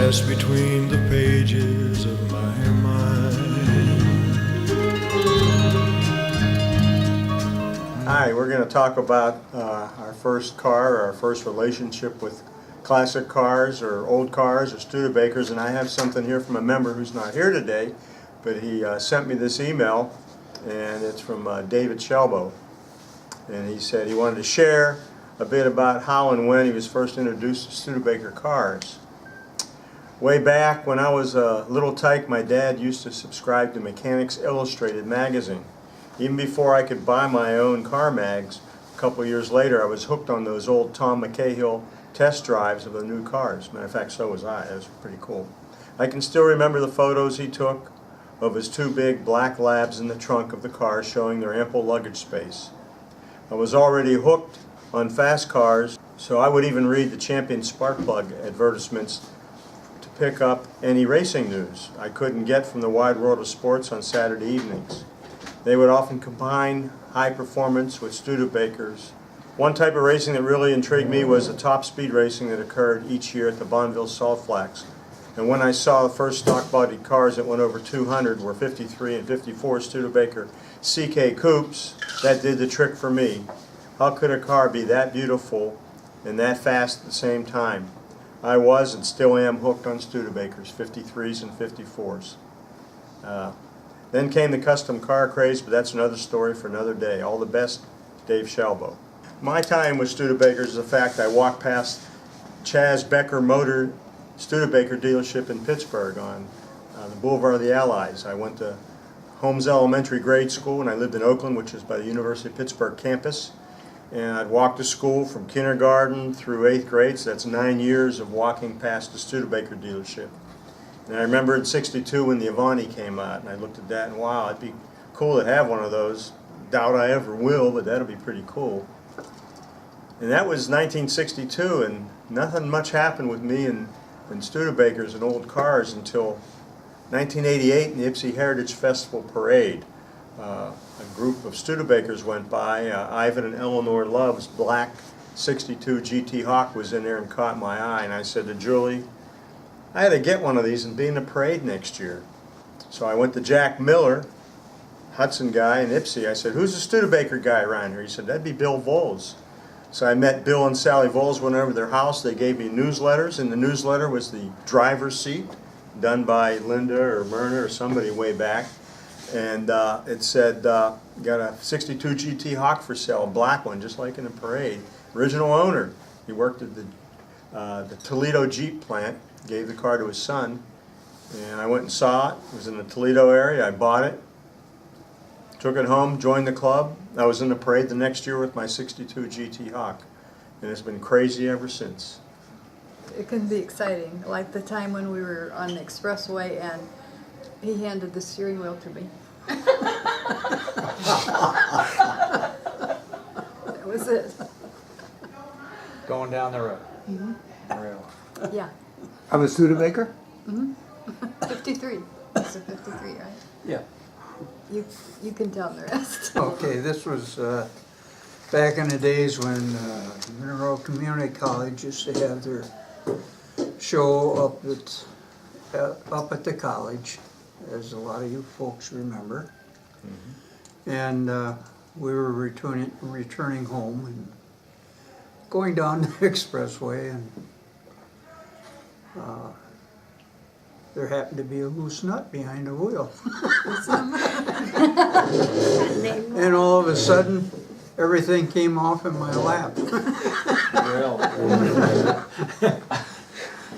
pass between the pages of my mind. Hi, we're going to talk about our first car, our first relationship with classic cars or old cars or Studebakers, and I have something here from a member who's not here today, but he sent me this email, and it's from David Shelbo, and he said he wanted to share a bit about how and when he was first introduced to Studebaker cars. Way back when I was a little tyke, my dad used to subscribe to Mechanics Illustrated magazine. Even before I could buy my own car mags, a couple years later I was hooked on those old Tom McCahill test drives of the new cars. Matter of fact, so was I. It was pretty cool. I can still remember the photos he took of his two big black labs in the trunk of the car showing their ample luggage space. I was already hooked on fast cars, so I would even read the Champion spark plug advertisements to pick up any racing news I couldn't get from the wide world of sports on Saturday evenings. They would often combine high performance with Studebakers. One type of racing that really intrigued me was the top speed racing that occurred each year at the Bonneville Salt Flats. And when I saw the first stock-bodied cars that went over 200 were 53 and 54 Studebaker CK Coupes, that did the trick for me. How could a car be that beautiful and that fast at the same time? I was and still am hooked on Studebakers, 53s and 54s. Then came the custom car craze, but that's another story for another day. All the best, Dave Shelbo. My time with Studebakers is the fact I walked past Chaz Becker Motor Studebaker dealership in Pittsburgh on the Boulevard of the Allies. I went to Holmes Elementary grade school, and I lived in Oakland, which is by the University of Pittsburgh campus. And I'd walk to school from kindergarten through 8th grade, so that's 9 years of walking past the Studebaker dealership. And I remember in '62 when the Avanti came out, and I looked at that and wow, it'd be cool to have one of those. Doubt I ever will, but that'll be pretty cool. And that was 1962, and nothing much happened with me and Studebakers and old cars until 1988 in the Ypsi Heritage Festival Parade. A group of Studebakers went by. Ivan and Eleanor Love's black '62 GT Hawk was in there and caught my eye, and I said to Julie, I had to get one of these and be in the parade next year. So I went to Jack Miller, Hudson guy in Ypsi. I said, who's the Studebaker guy around here? He said, that'd be Bill Voles. So I met Bill and Sally Voles, went over to their house. They gave me newsletters. In the newsletter was the driver's seat done by Linda or Myrna or somebody way back. And it said, got a '62 GT Hawk for sale, a black one, just like in the parade. Original owner. He worked at the Toledo Jeep plant, gave the car to his son. And I went and saw it. It was in the Toledo area. I bought it, took it home, joined the club. I was in the parade the next year with my '62 GT Hawk. And it's been crazy ever since. It can be exciting, like the time when we were on the expressway and he handed the steering wheel to me. That was it. Going down the road. Mm-hmm. Real. Yeah. I'm a Studebaker? Mm-hmm. 53. It's a 53, right? Yeah. You can tell the rest. Okay, this was back in the days when Mineral Community College used to have their show up at the college, as a lot of you folks remember. Mm-hmm. And we were returning home and going down the expressway, and there happened to be a loose nut behind the wheel. And all of a sudden, everything came off in my lap.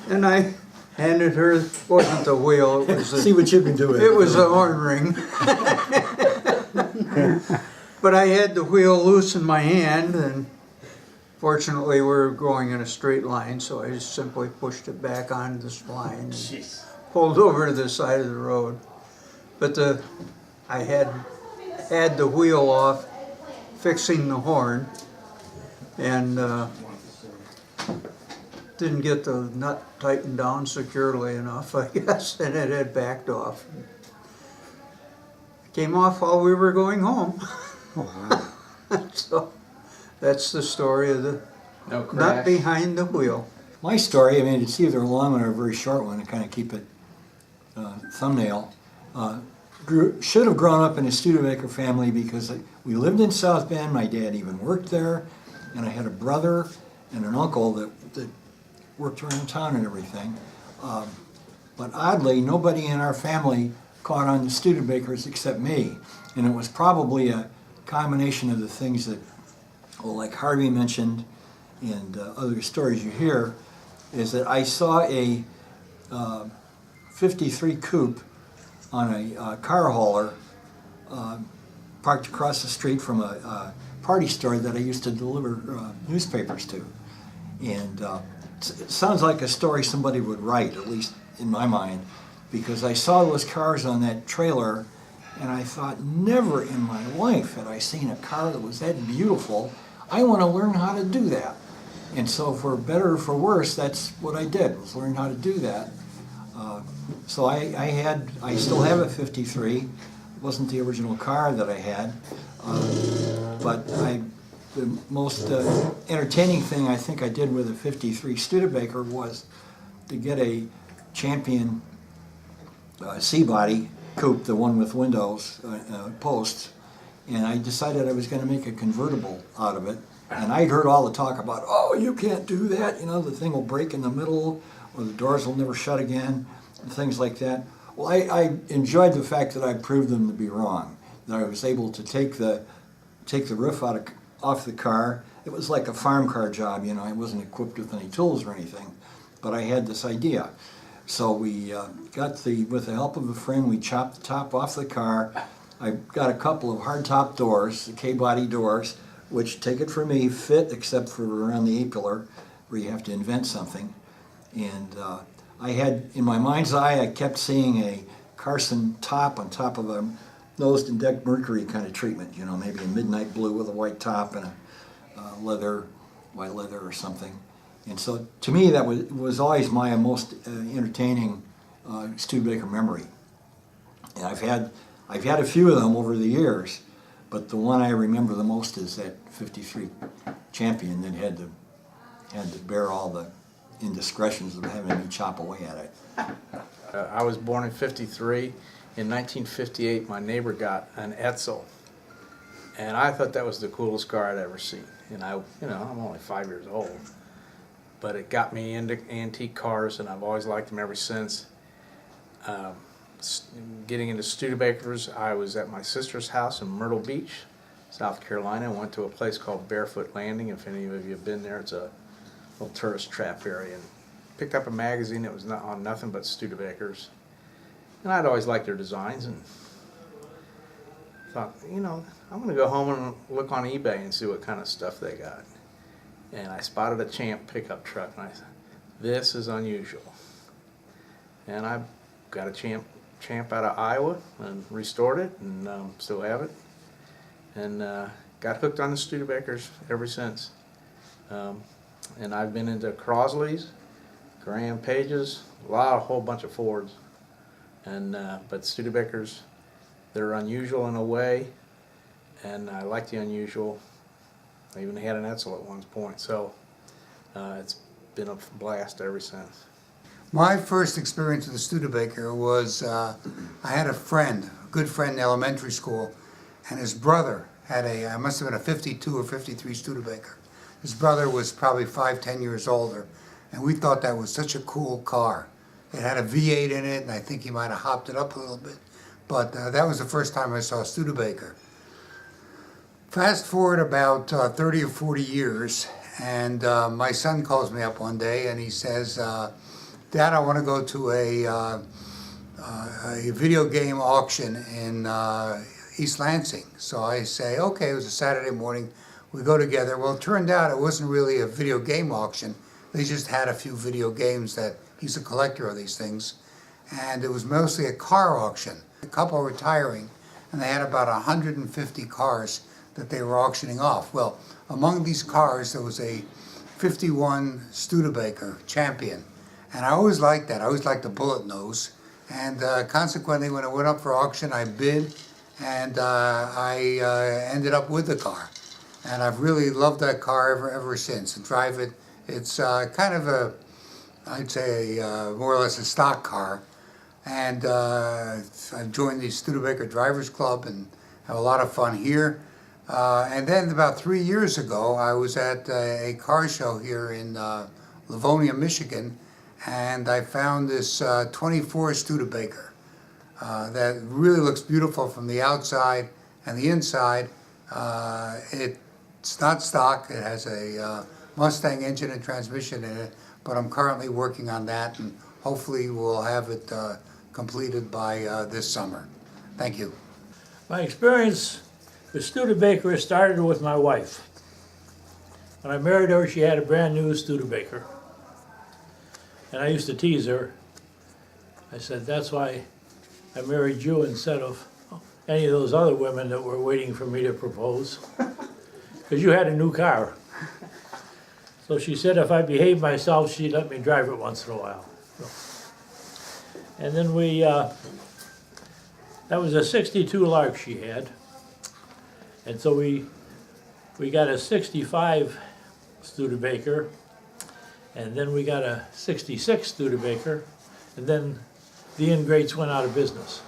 And I handed her, it wasn't the wheel, it was See what you can do with it was a horn ring. But I had the wheel loose in my hand, and fortunately we were going in a straight line, so I just simply pushed it back onto the spline and pulled over to the side of the road. But I had the wheel off, fixing the horn, and didn't get the nut tightened down securely enough, I guess, and it had backed off. Came off while we were going home. Oh, wow. So that's the story of the No crash. nut behind the wheel. my story, I mean, it's either a long one or a very short one to kind of keep it thumbnail. Should have grown up in a Studebaker family because we lived in South Bend. My dad even worked there, and I had a brother and an uncle that worked around town and everything. But oddly, nobody in our family caught on to Studebakers except me, and it was probably a combination of the things that, well, like Harvey mentioned, and other stories you hear, is that I saw a 53 coupe on a car hauler parked across the street from a party store that I used to deliver newspapers to. And it sounds like a story somebody would write, at least in my mind, because I saw those cars on that trailer and I thought, never in my life had I seen a car that was that beautiful. I want to learn how to do that. And so for better or for worse, that's what I did, was learn how to do that. So I still have a 53. It wasn't the original car that I had, but the most entertaining thing I think I did with a 53 Studebaker was to get a Champion C-body coupe, the one with windows, posts, and I decided I was going to make a convertible out of it. And I'd heard all the talk about, oh, you can't do that, you know, the thing will break in the middle, or the doors will never shut again, and things like that. Well, I enjoyed the fact that I proved them to be wrong, that I was able to take the roof off the car. It was like a farm car job, you know, I wasn't equipped with any tools or anything, but I had this idea. So we with the help of a friend, we chopped the top off the car. I got a couple of hardtop doors, the K-body doors, which, take it from me, fit except for around the A-pillar, where you have to invent something. And I had, in my mind's eye, I kept seeing a Carson top on top of a nosed and decked Mercury kind of treatment, you know, maybe a midnight blue with a white top and a white leather or something. And so, to me, that was always my most entertaining Studebaker memory. And I've had a few of them over the years, but the one I remember the most is that 53 Champion that had to bear all the indiscretions of having me chop away at it. I was born in '53. In 1958, my neighbor got an Edsel, and I thought that was the coolest car I'd ever seen. And I'm only 5 years old, but it got me into antique cars, and I've always liked them ever since. Getting into Studebakers, I was at my sister's house in Myrtle Beach, South Carolina. I went to a place called Barefoot Landing. If any of you have been there, it's a little tourist trap area. And picked up a magazine that was not on nothing but Studebakers. And I'd always liked their designs and thought, I'm going to go home and look on eBay and see what kind of stuff they got. And I spotted a Champ pickup truck, and I thought, this is unusual. And I got a Champ out of Iowa and restored it, and still have it. And got hooked on the Studebakers ever since. And I've been into Crosley's, Graham Page's, a whole bunch of Fords. And but Studebakers, they're unusual in a way, and I like the unusual. I even had an Edsel at one point, so it's been a blast ever since. My first experience with the Studebaker was I had a good friend in elementary school, and his brother had I must have been a 52 or 53 Studebaker. His brother was probably 5-10 years older, and we thought that was such a cool car. It had a V8 in it, and I think he might have hopped it up a little bit. But that was the first time I saw a Studebaker. Fast forward about 30 or 40 years, and my son calls me up one day, and he says, Dad, I want to go to a video game auction in East Lansing. So I say, okay, it was a Saturday morning. We go together. Well, it turned out it wasn't really a video game auction. They just had a few video games that he's a collector of these things. And it was mostly a car auction. A couple were retiring, and they had about 150 cars that they were auctioning off. Well, among these cars, there was a 51 Studebaker Champion. And I always liked that. I always liked the bullet nose. And consequently, when it went up for auction, I bid, and I ended up with the car. And I've really loved that car ever since. And drive it, it's kind of I'd say more or less a stock car. And I've joined the Studebaker Drivers Club and have a lot of fun here. And then about 3 years ago, I was at a car show here in Livonia, Michigan, and I found this 24 Studebaker that really looks beautiful from the outside and the inside. It's not stock. It has a Mustang engine and transmission in it, but I'm currently working on that, and hopefully we'll have it completed by this summer. Thank you. My experience with Studebaker started with my wife. When I married her, she had a brand new Studebaker. And I used to tease her. I said, that's why I married you instead of any of those other women that were waiting for me to propose. Because you had a new car. So she said if I behaved myself, she'd let me drive it once in a while. And then that was a 62 Lark she had. And so we got a 65 Studebaker, and then we got a 66 Studebaker, and then the ingrates went out of business.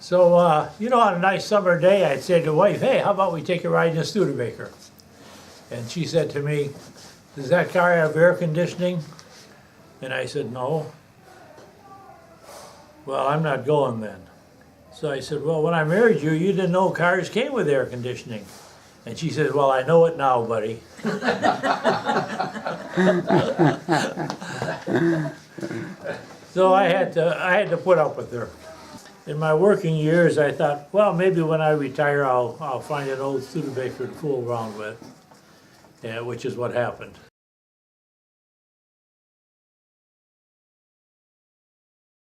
So, on a nice summer day, I'd say to the wife, hey, how about we take a ride in a Studebaker? And she said to me, does that car have air conditioning? And I said, no. Well, I'm not going then. So I said, well, when I married you, you didn't know cars came with air conditioning. And she said, well, I know it now, buddy. So I had to put up with her. In my working years, I thought, well, maybe when I retire, I'll find an old Studebaker to fool around with, which is what happened.